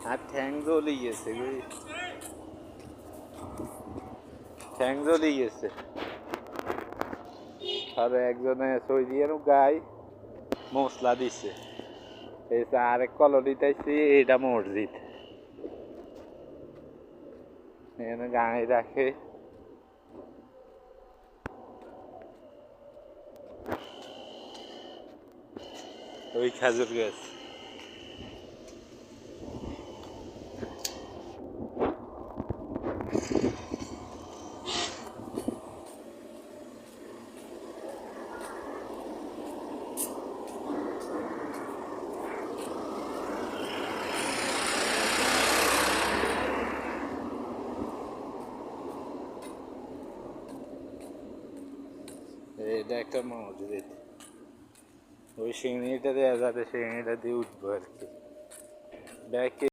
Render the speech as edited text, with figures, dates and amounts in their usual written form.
আর ঠ্যাং জ্বলে গেছে ঠ্যাং জ্বলে গেছে আর একজনে সৌদিয়ার গায়ে মশলা দিচ্ছে আরেক কলোনি তাইছি এটা মসজিদ এখানে গায়ে রাখে ওই খেজুর গাছ এটা একটা মসজিদ ওই সিঁড়িটা দেওয়া যাবে সিঁড়িটা দিয়ে উঠবো আর কি ব্যাকে